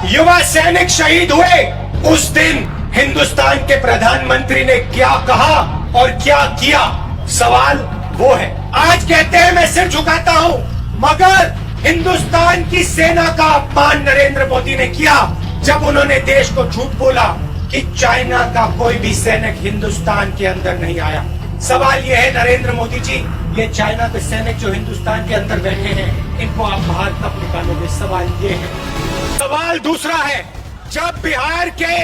युवा सैनिक शहीद हुए उस दिन हिंदुस्तान के प्रधानमंत्री ने क्या कहा और क्या किया, सवाल वो है। आज कहते हैं मैं सिर झुकाता हूं, मगर हिंदुस्तान की सेना का अपमान नरेंद्र मोदी ने किया जब उन्होंने देश को झूठ बोला कि चाइना का कोई भी सैनिक हिंदुस्तान के अंदर नहीं आया। सवाल यह है नरेंद्र मोदी जी, ये चाइना के सैनिक जो हिंदुस्तान के अंदर बैठे हैं, इनको आप बाहर कब निकालोगे? सवाल ये है। सवाल दूसरा है, जब बिहार के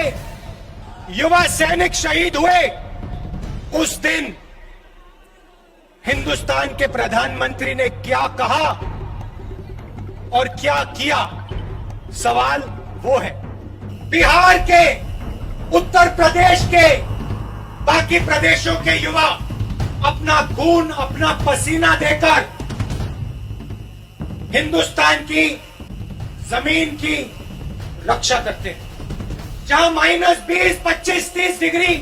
युवा सैनिक शहीद हुए उस दिन हिंदुस्तान के प्रधानमंत्री ने क्या कहा और क्या किया, सवाल वो है। बिहार के, उत्तर प्रदेश के, बाकी प्रदेशों के युवा अपना खून, अपना पसीना देकर हिंदुस्तान की जमीन की रक्षा करते हैं, जहां -20, 25, 30 डिग्री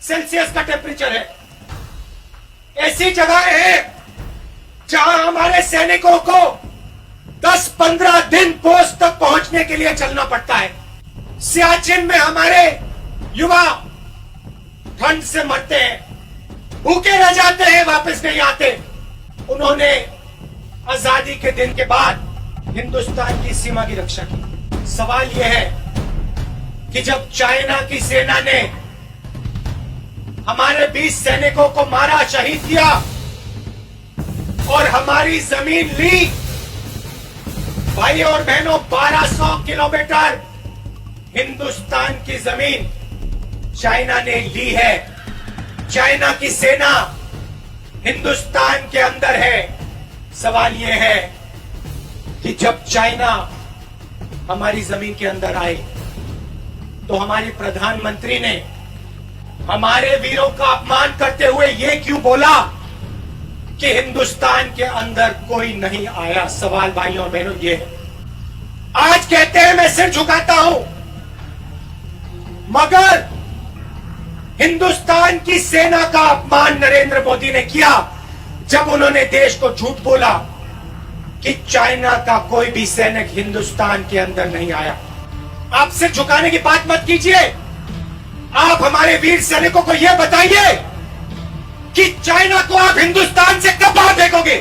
सेल्सियस का टेम्परेचर है। ऐसी जगह है जहां हमारे सैनिकों को 10-15 दिन पोस्ट तक पहुंचने के लिए चलना पड़ता है। सियाचिन में हमारे युवा ठंड से मरते हैं, भूखे रह जाते हैं, वापस नहीं आते। उन्होंने आजादी के दिन के बाद हिंदुस्तान की सीमा की रक्षा की। सवाल यह है कि जब चाइना की सेना ने हमारे 20 सैनिकों को मारा, शहीद किया और हमारी जमीन ली, भाई और बहनों, 1200 किलोमीटर हिंदुस्तान की जमीन चाइना ने ली है। चाइना की सेना हिंदुस्तान के अंदर है। सवाल यह है कि जब चाइना हमारी जमीन के अंदर आए तो हमारे प्रधानमंत्री ने हमारे वीरों का अपमान करते हुए यह क्यों बोला कि हिंदुस्तान के अंदर कोई नहीं आया? सवाल भाइयों और बहनों ये है। आज कहते हैं मैं सिर झुकाता हूं, मगर हिंदुस्तान की सेना का अपमान नरेंद्र मोदी ने किया जब उन्होंने देश को झूठ बोला कि चाइना का कोई भी सैनिक हिंदुस्तान के अंदर नहीं आया। आप सिर झुकाने की बात मत कीजिए, आप हमारे वीर सैनिकों को यह बताइए कि चाइना को आप हिंदुस्तान से कब बाहर फेंकोगे?